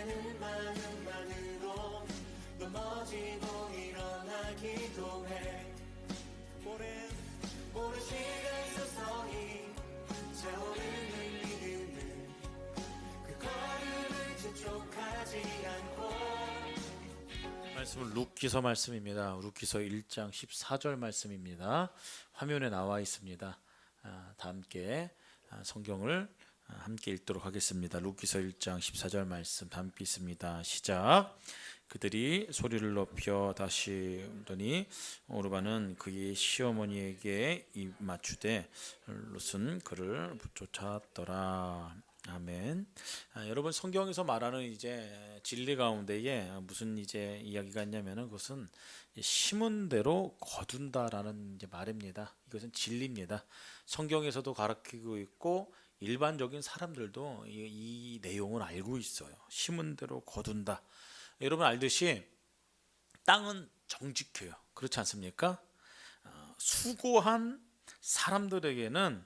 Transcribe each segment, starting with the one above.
설레는 마음만으로 넘어지고 일어나 기도해. 모든 시간 서서히 차오르는 믿음을 그 걸음을 재촉하지 않고. 말씀은 룻기서 말씀입니다. 룻기서 1장 14절 말씀입니다. 화면에 나와 있습니다. 다 함께 성경을 함께 읽도록 하겠습니다. 룻기서 1장 14절 말씀 다 함께 있습니다. 시작. 그들이 소리를 높여 다시 오더니 오르바는 그의 시어머니에게 입 맞추되 룻은 그를 쫓아왔더라. 아멘. 여러분, 성경에서 말하는 이제 진리 가운데에 무슨 이제 이야기가 있냐면은 그것은 심은 대로 거둔다라는 이제 말입니다. 이것은 진리입니다. 성경에서도 가르치고 있고 일반적인 사람들도 이 내용을 알고 있어요. 심은 대로 거둔다. 여러분 알듯이 땅은 정직해요. 그렇지 않습니까? 수고한 사람들에게는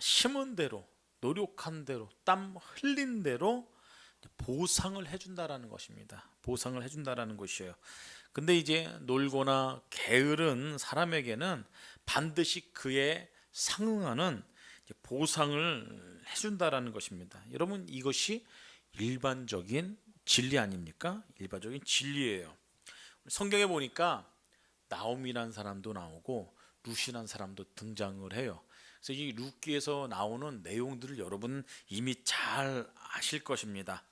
심은 대로, 노력한 대로, 땀 흘린 대로 보상을 해준다라는 것입니다. 보상을 해준다라는 것이에요. 근데 이제 놀거나 게으른 사람에게는 반드시 그에 상응하는 보상을 해준다라는 것입니다. 여러분, 이것이 일반적인 진리 아닙니까? 일반적인 진리예요. 성경에 보니까 나옴이라는 사람도 나오고 룻이라는 사람도 등장을 해요. 그래서 이 룻기에서 나오는 내용들을 여러분 이미 잘 아실 것입니다.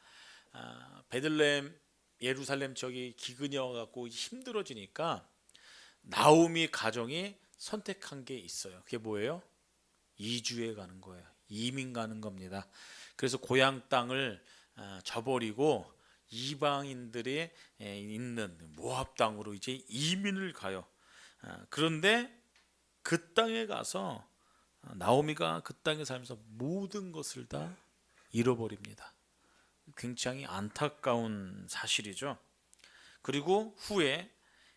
베들레헴, 예루살렘 지역이 기근이 와갖고 힘들어지니까 나오미 가정이 선택한 게 있어요. 그게 뭐예요? 이주해 가는 거예요. 이민 가는 겁니다. 그래서 고향 땅을 저버리고 이방인들이 있는 모압 땅으로 이제 이민을 가요. 그런데 그 땅에 가서 나오미가 그 땅에 살면서 모든 것을 다 잃어버립니다. 굉장히 안타까운 사실이죠. 그리고 후에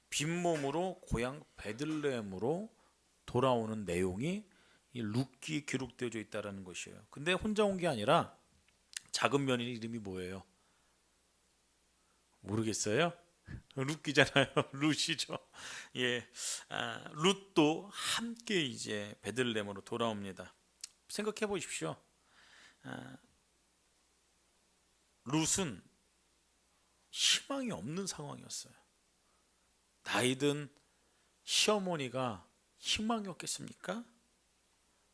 빈몸으로 고향 베들레헴으로 돌아오는 내용이 이 룻기에 기록되어 있다는 것이에요. 근데 혼자 온 게 아니라 작은 며느리 이름이 뭐예요? 모르겠어요? 룻기잖아요. 룻이죠. 예, 룻도 함께 이제 베들레헴으로 돌아옵니다. 생각해 보십시오. 룻은 희망이 없는 상황이었어요. 나이든 시어머니가 희망이 없겠습니까?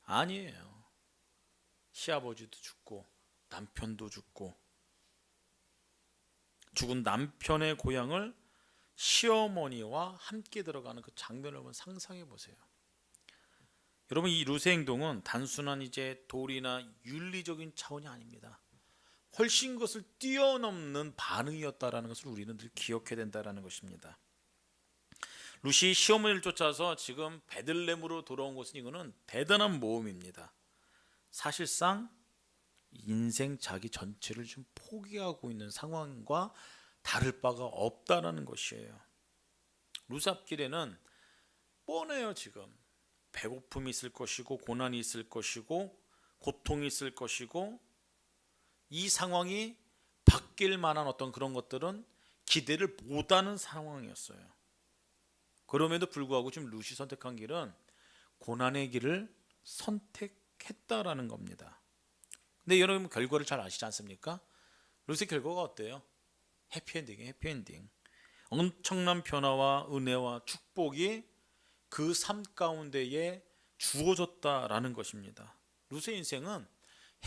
아니에요. 시아버지도 죽고 남편도 죽고 죽은 남편의 고향을 시어머니와 함께 들어가는 그 장면을 한번 상상해 보세요. 여러분, 이 룻의 행동은 단순한 이제 도리나 윤리적인 차원이 아닙니다. 훨씬 것을 뛰어넘는 반응이었다라는 것을 우리는 늘 기억해야 된다라는 것입니다. 룻이 시어머니를 쫓아서 지금 베들레헴으로 돌아온 것은 이거는 대단한 모험입니다. 사실상 인생 자기 전체를 좀 포기하고 있는 상황과 다를 바가 없다라는 것이에요. 룻 앞길에는 뻔해요. 지금 배고픔이 있을 것이고 고난이 있을 것이고 고통이 있을 것이고 이 상황이 바뀔 만한 어떤 그런 것들은 기대를 못하는 상황이었어요. 그럼에도 불구하고 지금 룻이 선택한 길은 고난의 길을 선택했다라는 겁니다. 근데 여러분 결과를 잘 아시지 않습니까? 룻의 결과가 어때요? 해피엔딩이에요. 해피엔딩. 엄청난 변화와 은혜와 축복이 그 삶 가운데에 주어졌다라는 것입니다. 룻의 인생은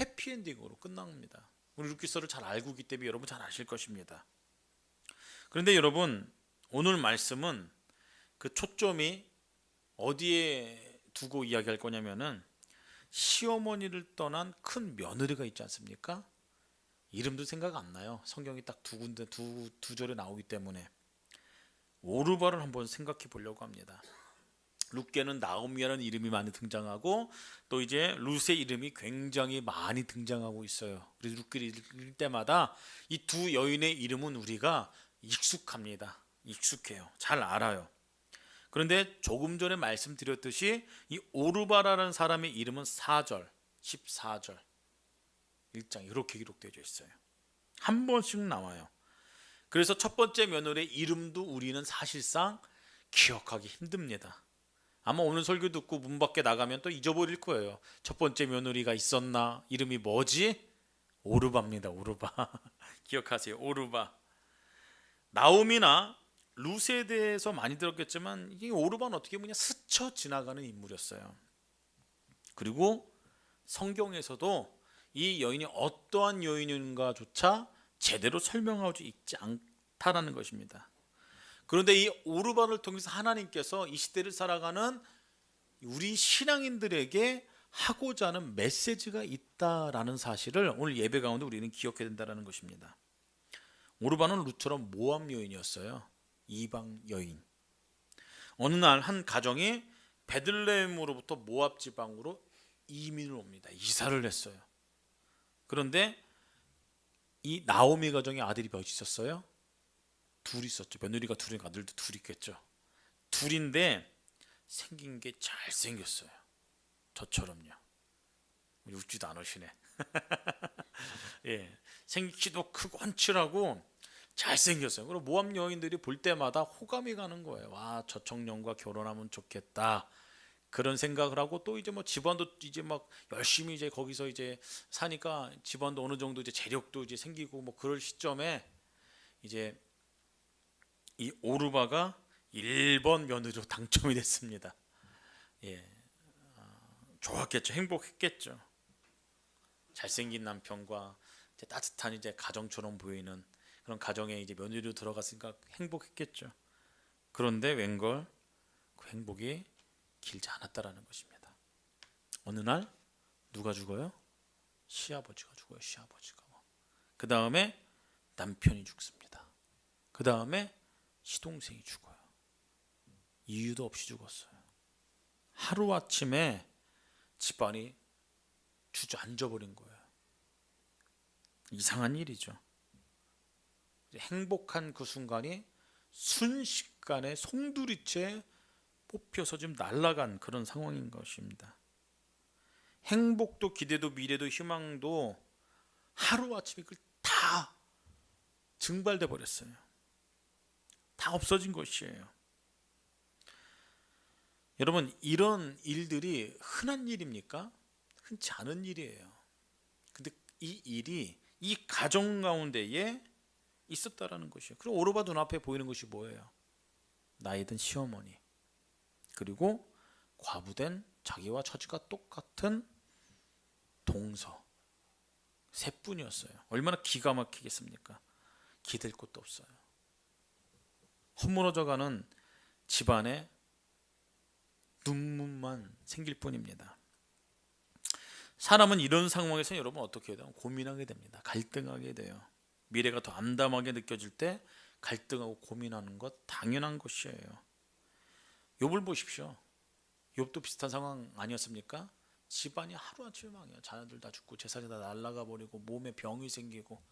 해피엔딩으로 끝납니다. 우리 룻기서를 잘 알고 있기 때문에 여러분 잘 아실 것입니다. 그런데 여러분, 오늘 말씀은 그 초점이 어디에 두고 이야기할 거냐면은 시어머니를 떠난 큰 며느리가 있지 않습니까? 이름도 생각 안 나요. 성경이 딱 두 군데 두 절에 나오기 때문에 오르바를 한번 생각해 보려고 합니다. 룻게는 나오미라는 이름이 많이 등장하고 또 이제 룻의 이름이 굉장히 많이 등장하고 있어요. 그래서 룻기를 읽을 때마다 이 두 여인의 이름은 우리가 익숙합니다. 익숙해요. 잘 알아요. 그런데 조금 전에 말씀드렸듯이 이 오르바라는 사람의 이름은 4절, 14절, 1장 이렇게 기록되어 있어요. 한 번씩 나와요. 그래서 첫 번째 며느리의 이름도 우리는 사실상 기억하기 힘듭니다. 아마 오늘 설교 듣고 문 밖에 나가면 또 잊어버릴 거예요. 첫 번째 며느리가 있었나? 이름이 뭐지? 오르바입니다. 오르바. 기억하세요. 오르바. 나오미나 룻에 대해서 많이 들었겠지만 이 오르바는 어떻게 보면 스쳐 지나가는 인물이었어요. 그리고 성경에서도 이 여인이 어떠한 여인인가조차 제대로 설명하지 있지 않다라는 것입니다. 그런데 이 오르바를 통해서 하나님께서 이 시대를 살아가는 우리 신앙인들에게 하고자 하는 메시지가 있다라는 사실을 오늘 예배 가운데 우리는 기억해야 된다는 것입니다. 오르바는 룻처럼 모압 여인이었어요. 이방 여인. 어느 날 한 가정이 베들레헴으로부터 모압 지방으로 이민을 옵니다. 이사를 했어요. 그런데 이 나오미 가정의 아들이 몇 있었어요? 둘 있었죠. 며느리가 둘이니까 아들도 둘 있겠죠. 둘인데 생긴 게 잘생겼어요. 저처럼요. 웃지도 않으시네. 예, 생기도 크고 훤칠하고 잘생겼어요. 그리고 모압 여인들이 볼 때마다 호감이 가는 거예요. 와, 저 청년과 결혼하면 좋겠다. 그런 생각을 하고 또 이제 뭐 집안도 이제 막 열심히 이제 거기서 이제 사니까 집안도 어느 정도 이제 재력도 이제 생기고 뭐 그럴 시점에 이제 이 오르바가 1번 며느리로 당첨이 됐습니다. 예, 좋았겠죠. 행복했겠죠. 잘생긴 남편과 이제 따뜻한 이제 가정처럼 보이는 그런 가정에 이제 며느리로 들어갔으니까 행복했겠죠. 그런데 웬걸 그 행복이 길지 않았다라는 것입니다. 어느 날 누가 죽어요? 시아버지가 죽어요. 시아버지가. 그 다음에 남편이 죽습니다. 그 다음에 시동생이 죽어요. 이유도 없이 죽었어요. 하루아침에 집안이 주저앉아버린 거예요. 이상한 일이죠. 행복한 그 순간이 순식간에 송두리째 뽑혀서 지금 날아간 그런 상황인 것입니다. 행복도 기대도 미래도 희망도 하루아침에 그걸 다 증발돼 버렸어요. 다 없어진 것이에요. 여러분, 이런 일들이 흔한 일입니까? 흔치 않은 일이에요. 근데 이 일이 이 가정 가운데에 있었다라는 것이에요. 그리고 오르바 눈앞에 보이는 것이 뭐예요? 나이든 시어머니, 그리고 과부된 자기와 처지가 똑같은 동서, 셋뿐이었어요. 얼마나 기가 막히겠습니까? 기댈 곳도 없어요. 허물어져가는 집안에 눈물만 생길 뿐입니다. 사람은 이런 상황에서 여러분 어떻게 해야 돼요? 고민하게 됩니다. 갈등하게 돼요. 미래가 더 암담하게 느껴질 때 갈등하고 고민하는 것 당연한 것이에요. 욥을 보십시오. 욥도 비슷한 상황 아니었습니까? 집안이 하루아침에 망해요. 자녀들 다 죽고 재산이 다 날아가 버리고 몸에 병이 생기고,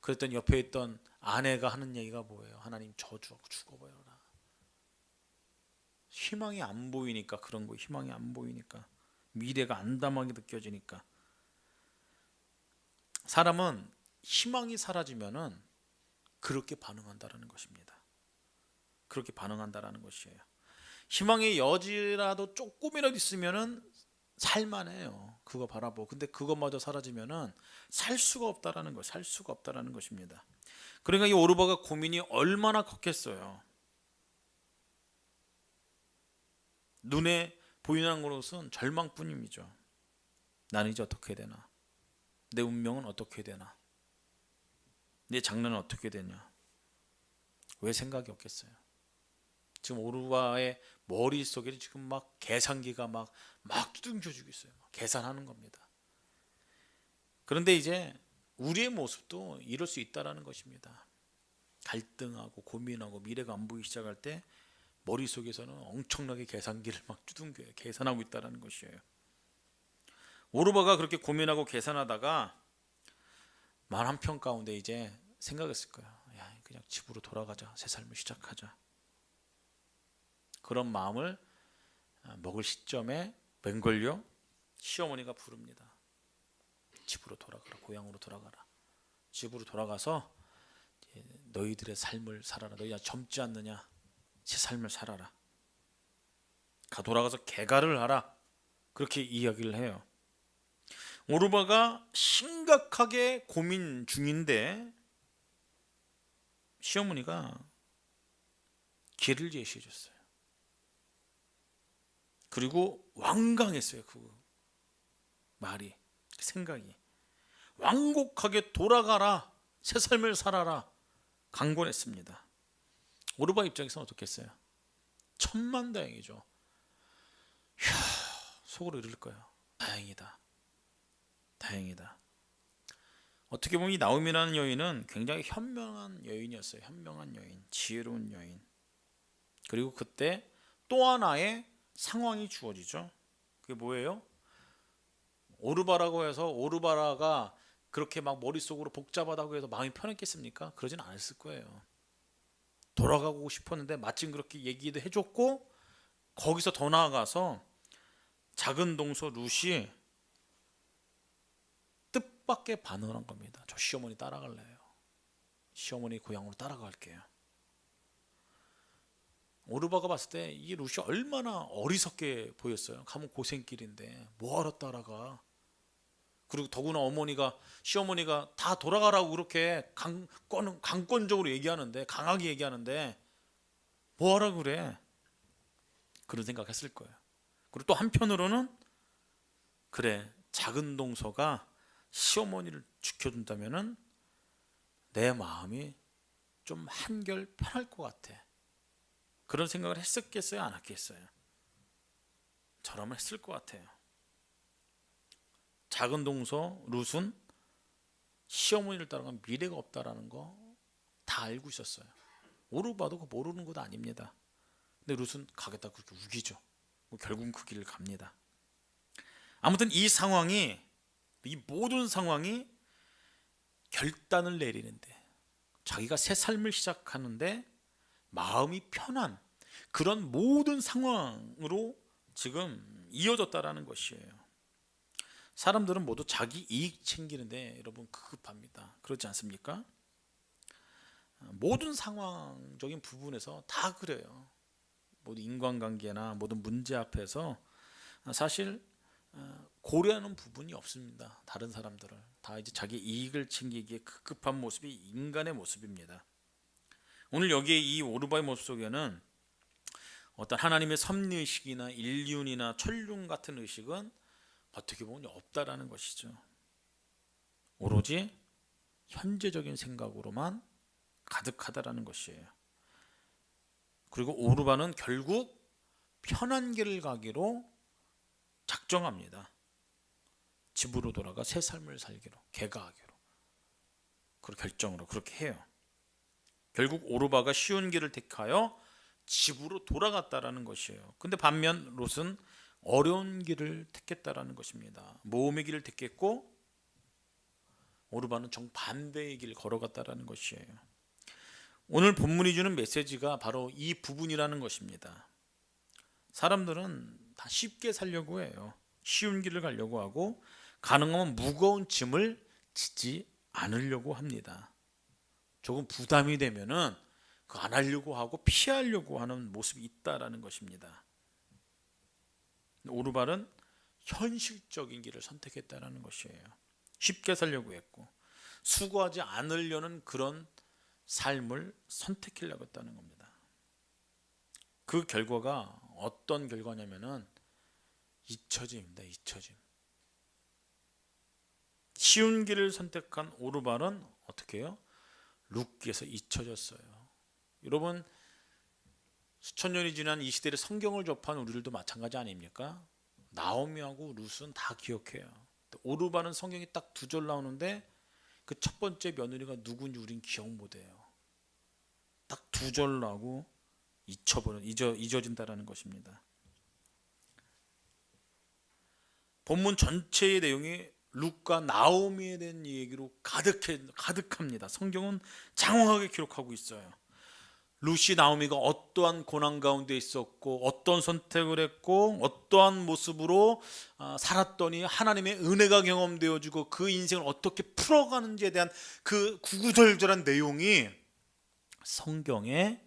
그랬더니 옆에 있던 아내가 하는 얘기가 뭐예요? 하나님 저주하고 죽어버려라. 희망이 안 보이니까 그런 거. 희망이 안 보이니까, 미래가 암담하게 느껴지니까. 사람은 희망이 사라지면은 그렇게 반응한다라는 것입니다. 그렇게 반응한다라는 것이에요. 희망의 여지라도 조금이라도 있으면은 살만해요. 그거 바라보고. 근데 그것마저 사라지면은 살 수가 없다라는 것, 살 수가 없다라는 것입니다. 그러니까 이 오르바가 고민이 얼마나 컸겠어요. 눈에 보이는 것은 절망뿐임이죠. 나는 이제 어떻게 해야 되나? 내 운명은 어떻게 해야 되나? 내 장래는 어떻게 되냐? 왜 생각이 없겠어요? 지금 오르바의 머릿속에 지금 막 계산기가 막 두둥겨주고 있어요. 막 계산하는 겁니다. 그런데 이제 우리의 모습도 이럴 수 있다라는 것입니다. 갈등하고 고민하고 미래가 안 보이기 시작할 때 머릿속에서는 엄청나게 계산기를 막 두둥겨요. 계산하고 있다라는 것이에요. 오르바가 그렇게 고민하고 계산하다가 말 한편 가운데 이제 생각했을 거야. 야, 그냥 집으로 돌아가자. 새 삶을 시작하자. 그런 마음을 먹을 시점에 웬걸요? 시어머니가 부릅니다. 집으로 돌아가라. 고향으로 돌아가라. 집으로 돌아가서 너희들의 삶을 살아라. 너희가 젊지 않느냐? 새 삶을 살아라. 돌아가서 개가를 하라. 그렇게 이야기를 해요. 오르바가 심각하게 고민 중인데 시어머니가 길을 제시해 줬어요. 그리고 완강했어요. 그 말이, 생각이. 완곡하게 돌아가라. 새 삶을 살아라. 강권했습니다. 오르바 입장에서는 어떻겠어요? 천만다행이죠. 이야, 속으로 이럴 거예요. 다행이다. 다행이다. 어떻게 보면 이 나오미라는 여인은 굉장히 현명한 여인이었어요. 현명한 여인, 지혜로운 여인. 그리고 그때 또 하나의 상황이 주어지죠. 그게 뭐예요? 오르바라고 해서 오르바라가 그렇게 막 머릿속으로 복잡하다고 해서 마음이 편했겠습니까? 그러진 않았을 거예요. 돌아가고 싶었는데 마침 그렇게 얘기도 해줬고, 거기서 더 나아가서 작은 동서 룻이 뜻밖의 반응을 한 겁니다. 저 시어머니 따라갈래요. 시어머니 고향으로 따라갈게요. 오르바가 봤을 때 이 룻이 얼마나 어리석게 보였어요. 가면 고생길인데 뭐하러 따라가. 그리고 더구나 시어머니가 다 돌아가라고 그렇게 강권적으로 얘기하는데, 강하게 얘기하는데 뭐하라 그래. 그런 생각했을 거예요. 그리고 또 한편으로는 그래, 작은 동서가 시어머니를 지켜준다면은 내 마음이 좀 한결 편할 것 같아. 그런 생각을 했었겠어요? 안 했겠어요? 저라면 했을 것 같아요. 작은 동서 룻은 시어머니를 따라가면 미래가 없다라는 거 다 알고 있었어요. 오르바도 그거 모르는 것도 아닙니다. 근데 룻은 가겠다 그렇게 우기죠. 결국은 그 길을 갑니다. 아무튼 이 모든 상황이 결단을 내리는데, 자기가 새 삶을 시작하는데 마음이 편한 그런 모든 상황으로 지금 이어졌다라는 것이에요. 사람들은 모두 자기 이익 챙기는데 여러분 급급합니다. 그렇지 않습니까? 모든 상황적인 부분에서 다 그래요. 모든 인간관계나 모든 문제 앞에서 사실 고려하는 부분이 없습니다. 다른 사람들을 다 이제 자기 이익을 챙기기에 급급한 모습이 인간의 모습입니다. 오늘 여기에 이 오르바의 모습 속에는 어떤 하나님의 섭리의식이나 인륜이나 천륜 같은 의식은 어떻게 보면 없다라는 것이죠. 오로지 현재적인 생각으로만 가득하다라는 것이에요. 그리고 오르바는 결국 편한 길을 가기로 작정합니다. 집으로 돌아가 새 삶을 살기로, 개가하기로, 그 결정으로 그렇게 해요. 결국 오르바가 쉬운 길을 택하여 집으로 돌아갔다라는 것이에요. 근데 반면 롯은 어려운 길을 택했다라는 것입니다. 모험의 길을 택했고 오르바는 정반대의 길을 걸어갔다라는 것이에요. 오늘 본문이 주는 메시지가 바로 이 부분이라는 것입니다. 사람들은 다 쉽게 살려고 해요. 쉬운 길을 가려고 하고 가능하면 무거운 짐을 지지 않으려고 합니다. 조금 부담이 되면은 안 하려고 하고 피하려고 하는 모습이 있다라는 것입니다. 오르바는 현실적인 길을 선택했다라는 것이에요. 쉽게 살려고 했고 수고하지 않으려는 그런 삶을 선택하려고 했다는 겁니다. 그 결과가 어떤 결과냐면은 잊혀짐입니다. 잊혀짐. 쉬운 길을 선택한 오르바는 어떻게 해요? 룻기에서 잊혀졌어요. 여러분, 수천 년이 지난 이 시대에 성경을 접한 우리들도 마찬가지 아닙니까? 나오미하고 룻은 다 기억해요. 오르바는 성경이 딱 두 절 나오는데 그 첫 번째 며느리가 누군지 우린 기억 못해요. 딱 두 절 나오고 잊어진다라는 것입니다. 본문 전체의 내용이 룻과 나오미에 대한 얘기로 가득합니다. 성경은 장황하게 기록하고 있어요. 룻이 나오미가 어떠한 고난 가운데 있었고 어떤 선택을 했고 어떠한 모습으로 살았더니 하나님의 은혜가 경험되어지고 그 인생을 어떻게 풀어가는지에 대한 그 구구절절한 내용이 성경에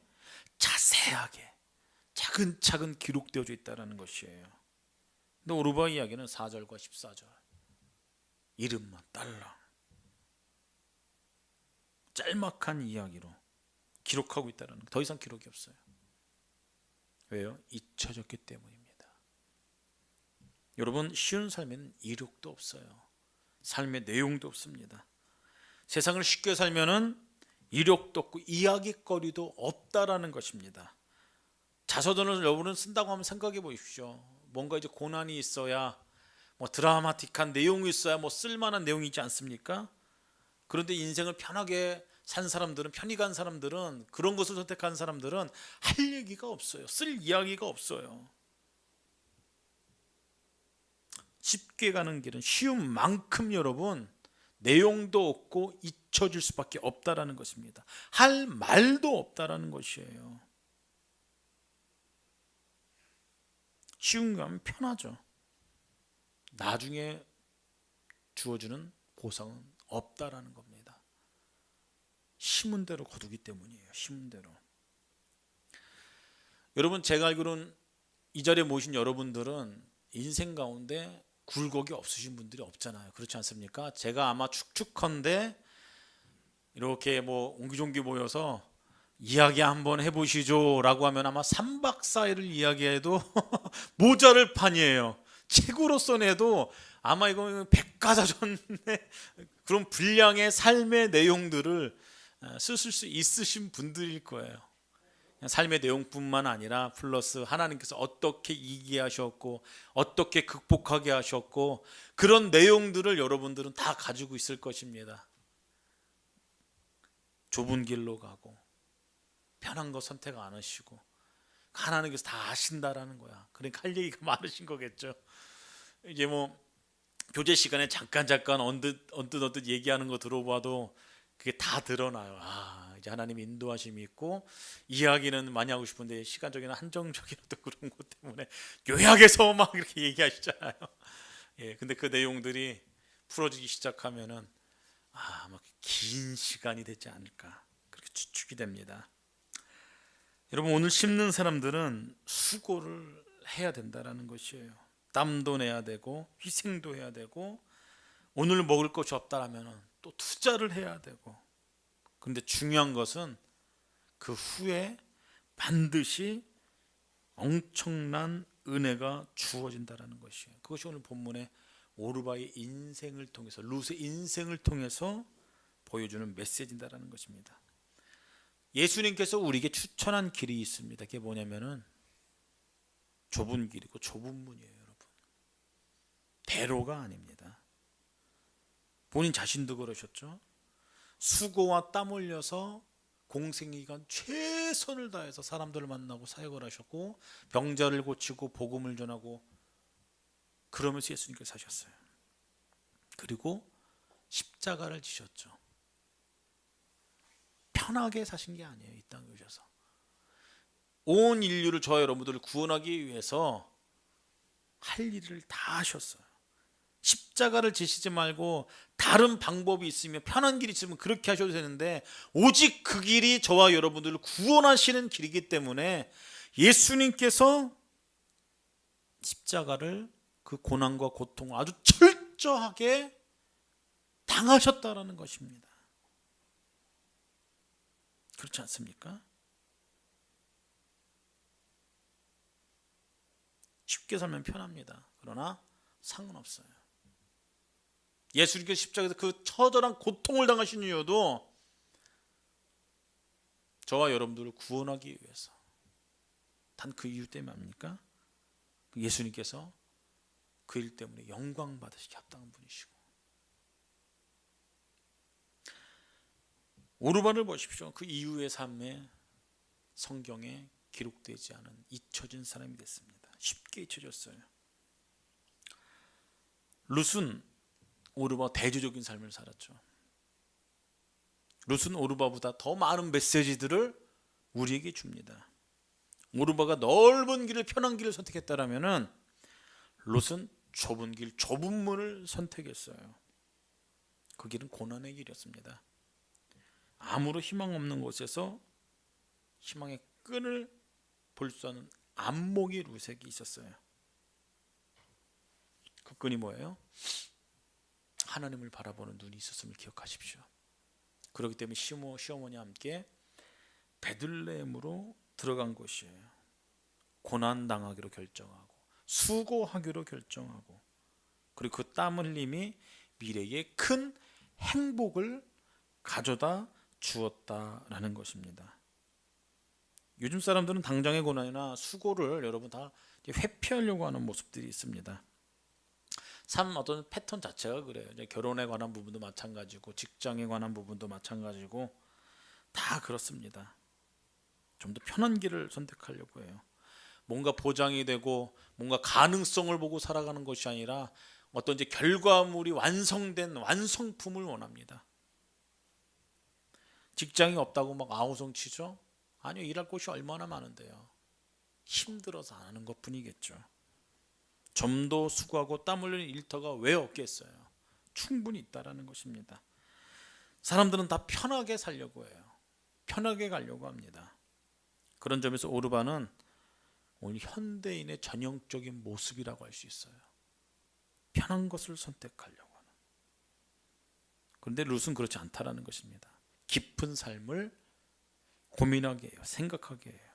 자세하게 차근차근 기록되어져 있다는 것이에요. 근데 오르바 이야기는 4절과 14절 이름만 딸랑 짤막한 이야기로 기록하고 있다는 거. 더 이상 기록이 없어요. 왜요? 잊혀졌기 때문입니다. 여러분, 쉬운 삶에는 이력도 없어요. 삶의 내용도 없습니다. 세상을 쉽게 살면은 이력도 없고 이야기거리도 없다라는 것입니다. 자서전을 여러분은 쓴다고 하면 생각해 보십시오. 뭔가 이제 고난이 있어야 뭐 드라마틱한 내용이 있어야 뭐 쓸만한 내용이 있지 않습니까? 그런데 인생을 편하게 산 사람들은, 편히 간 사람들은, 그런 것을 선택한 사람들은 할 얘기가 없어요. 쓸 이야기가 없어요. 쉽게 가는 길은 쉬운 만큼 여러분 내용도 없고 잊혀질 수밖에 없다라는 것입니다. 할 말도 없다라는 것이에요. 쉬운 거 하면 편하죠. 나중에 주어지는 보상은 없다라는 겁니다. 심은 대로 거두기 때문이에요. 심은 대로. 여러분, 제가 알기로는 이 자리에 모신 여러분들은 인생 가운데 굴곡이 없으신 분들이 없잖아요. 그렇지 않습니까? 제가 아마 축축한데 이렇게 뭐 옹기종기 모여서 이야기 한번 해보시죠 라고 하면 아마 3박 4일을 이야기해도 모자를 판이에요. 책으로서 내도 아마 이거 백과사전의 그런 분량의 삶의 내용들을 쓰실 수 있으신 분들일 거예요. 삶의 내용뿐만 아니라 플러스 하나님께서 어떻게 이기게 하셨고 어떻게 극복하게 하셨고 그런 내용들을 여러분들은 다 가지고 있을 것입니다. 좁은 길로 가고 편한 거 선택 안 하시고 하나님께서 다 아신다라는 거야. 그러니까 할 얘기가 많으신 거겠죠. 이제 뭐 교제 시간에 잠깐 언뜻 얘기하는 거 들어봐도 그게 다 드러나요. 이제 하나님 인도하심이 있고 이야기는 많이 하고 싶은데 시간적이나 한정적이라도 그런 것 때문에 요약해서 막 이렇게 얘기하시잖아요. 예, 근데 그 내용들이 풀어지기 시작하면은 아마 긴 시간이 되지 않을까 그렇게 추측이 됩니다. 여러분, 오늘 심는 사람들은 수고를 해야 된다라는 것이에요. 땀도 내야 되고 희생도 해야 되고 오늘 먹을 것이 없다라면 또 투자를 해야 되고 그런데 중요한 것은 그 후에 반드시 엄청난 은혜가 주어진다라는 것이에요. 그것이 오늘 본문의 오르바의 인생을 통해서 룻의 인생을 통해서 보여주는 메시지다라는 것입니다. 예수님께서 우리에게 추천한 길이 있습니다. 그게 뭐냐면은 좁은 길이고 좁은 문이에요, 여러분. 대로가 아닙니다. 본인 자신도 그러셨죠. 수고와 땀 흘려서 공생기간 최선을 다해서 사람들을 만나고 사역을 하셨고 병자를 고치고 복음을 전하고 그러면서 예수님께서 사셨어요. 그리고 십자가를 지셨죠. 편하게 사신 게 아니에요. 이 땅에 오셔서 온 인류를, 저와 여러분들을 구원하기 위해서 할 일을 다 하셨어요. 십자가를 지시지 말고 다른 방법이 있으면, 편한 길이 있으면 그렇게 하셔도 되는데 오직 그 길이 저와 여러분들을 구원하시는 길이기 때문에 예수님께서 십자가를, 그 고난과 고통을 아주 철저하게 당하셨다라는 것입니다. 그렇지 않습니까? 쉽게 살면 편합니다. 그러나 상관없어요. 예수님께서 십자가에서 그 처절한 고통을 당하신 이유도 저와 여러분들을 구원하기 위해서. 단 그 이유 때문에 아닙니까? 예수님께서 그 일 때문에 영광 받으시기 합당한 분이시고. 오르반을 보십시오. 그 이후의 삶에 성경에 기록되지 않은 잊혀진 사람이 됐습니다. 쉽게 잊혀졌어요. 룻은 오르바 대조적인 삶을 살았죠. 룻은 오르바보다 더 많은 메시지들을 우리에게 줍니다. 오르바가 넓은 길을 편한 길을 선택했다라면은 롯은 좁은 길, 좁은 문을 선택했어요. 그 길은 고난의 길이었습니다. 아무런 희망 없는 곳에서 희망의 끈을 볼 수 없는 안목의 롯에게 있었어요. 그 끈이 뭐예요? 하나님을 바라보는 눈이 있었음을 기억하십시오. 그렇기 때문에 시어머니와 함께 베들레헴으로 들어간 곳이에요. 고난당하기로 결정하고 수고하기로 결정하고, 그리고 그 땀 흘림이 미래에 큰 행복을 가져다 주었다라는 것입니다. 요즘 사람들은 당장의 고난이나 수고를 여러분 다 회피하려고 하는 모습들이 있습니다. 삶 어떤 패턴 자체가 그래요. 이제 결혼에 관한 부분도 마찬가지고 직장에 관한 부분도 마찬가지고 다 그렇습니다. 좀 더 편한 길을 선택하려고 해요. 뭔가 보장이 되고 뭔가 가능성을 보고 살아가는 것이 아니라 어떤 이제 결과물이 완성된 완성품을 원합니다. 직장이 없다고 막 아우성치죠? 아니요, 일할 곳이 얼마나 많은데요. 힘들어서 안 하는 것뿐이겠죠. 좀 더 수고하고 땀 흘리는 일터가 왜 없겠어요? 충분히 있다라는 것입니다. 사람들은 다 편하게 살려고 해요. 편하게 가려고 합니다. 그런 점에서 오르바는 오늘 현대인의 전형적인 모습이라고 할 수 있어요. 편한 것을 선택하려고 하는. 그런데 룻은 그렇지 않다라는 것입니다. 깊은 삶을 고민하게 해요. 생각하게 해요.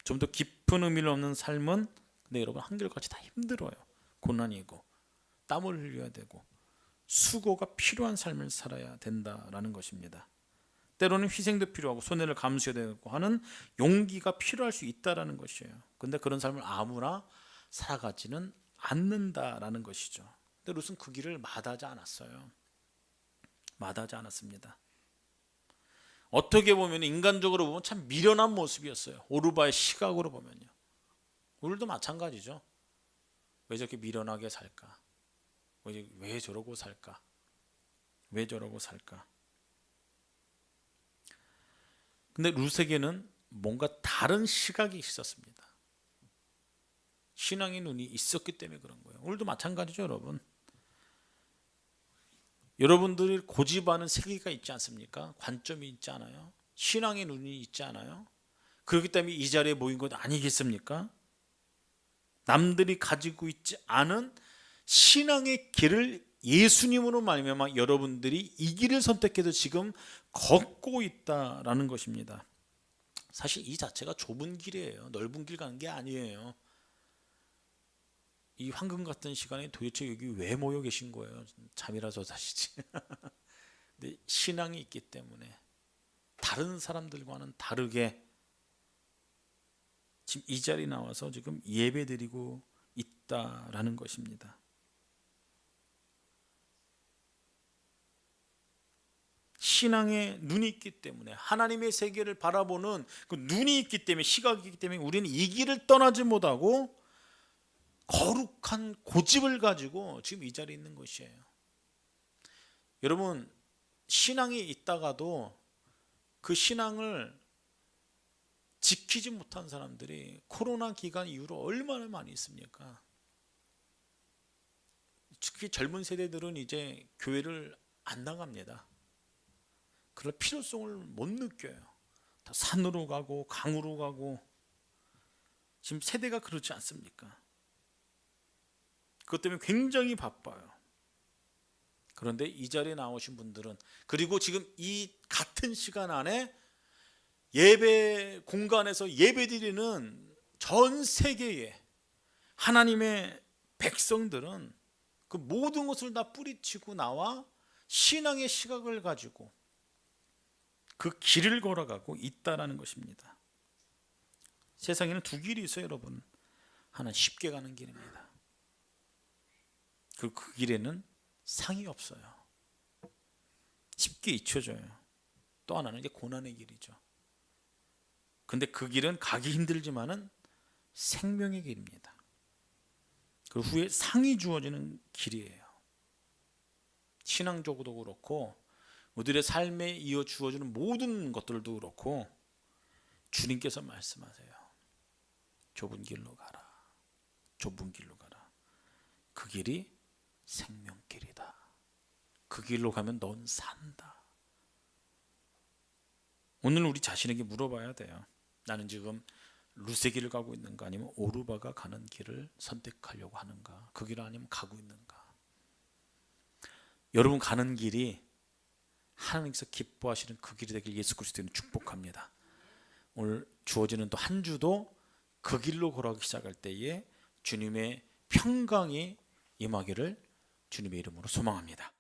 좀 더 깊은 의미를 얻는 삶은, 근데 여러분 한결같이 다 힘들어요. 고난이고 땀을 흘려야 되고 수고가 필요한 삶을 살아야 된다라는 것입니다. 때로는 희생도 필요하고 손해를 감수해야 되고 하는 용기가 필요할 수 있다라는 것이에요. 근데 그런 삶을 아무나 살아가지는 않는다라는 것이죠. 근데 룻은 그 길을 마다하지 않았어요. 마다하지 않았습니다. 어떻게 보면 인간적으로 보면 참 미련한 모습이었어요. 오르바의 시각으로 보면요. 우리도 마찬가지죠. 왜 저렇게 미련하게 살까? 왜 저러고 살까? 왜 저러고 살까? 근데 룻에게는 뭔가 다른 시각이 있었습니다. 신앙의 눈이 있었기 때문에 그런 거예요. 오늘도 마찬가지죠, 여러분. 여러분들이 고집하는 세계가 있지 않습니까? 관점이 있지 않아요? 신앙의 눈이 있지 않아요? 그렇기 때문에 이 자리에 모인 것 아니겠습니까? 남들이 가지고 있지 않은 신앙의 길을 예수님으로 말미암아 여러분들이 이 길을 선택해서 지금 걷고 있다라는 것입니다. 사실 이 자체가 좁은 길이에요. 넓은 길 가는 게 아니에요. 이 황금 같은 시간에 도대체 여기 왜 모여 계신 거예요? 잠이라도 자시지. 근데 신앙이 있기 때문에 다른 사람들과는 다르게 지금 이 자리에 나와서 지금 예배드리고 있다라는 것입니다. 신앙의 눈이 있기 때문에, 하나님의 세계를 바라보는 그 눈이 있기 때문에, 시각이 있기 때문에 우리는 이 길을 떠나지 못하고 거룩한 고집을 가지고 지금 이 자리에 있는 것이에요. 여러분, 신앙이 있다가도 그 신앙을 지키지 못한 사람들이 코로나 기간 이후로 얼마나 많이 있습니까? 특히 젊은 세대들은 이제 교회를 안 나갑니다. 그럴 필요성을 못 느껴요. 다 산으로 가고 강으로 가고 지금 세대가 그렇지 않습니까? 그것 때문에 굉장히 바빠요. 그런데 이 자리에 나오신 분들은, 그리고 지금 이 같은 시간 안에 예배 공간에서 예배드리는 전 세계의 하나님의 백성들은 그 모든 것을 다 뿌리치고 나와 신앙의 시각을 가지고 그 길을 걸어가고 있다라는 것입니다. 세상에는 두 길이 있어요, 여러분. 하나는 쉽게 가는 길입니다. 그 길에는 상이 없어요. 쉽게 잊혀져요. 또 하나는 이제 고난의 길이죠. 근데 그 길은 가기 힘들지만은 생명의 길입니다. 그 후에 상이 주어지는 길이에요. 신앙적으로도 그렇고 우리들의 삶에 이어 주어지는 모든 것들도 그렇고 주님께서 말씀하세요. 좁은 길로 가라. 좁은 길로 가라. 그 길이 생명길이다. 그 길로 가면 넌 산다. 오늘 우리 자신에게 물어봐야 돼요. 나는 지금 루세 길을 가고 있는가 아니면 오르바가 가는 길을 선택하려고 하는가? 그 길을 아니면 가고 있는가? 여러분 가는 길이 하나님께서 기뻐하시는 그 길이 되길 예수 그리스도는 축복합니다. 오늘 주어지는 또 한 주도 그 길로 걸어가기 시작할 때에 주님의 평강이 임하기를 주님의 이름으로 소망합니다.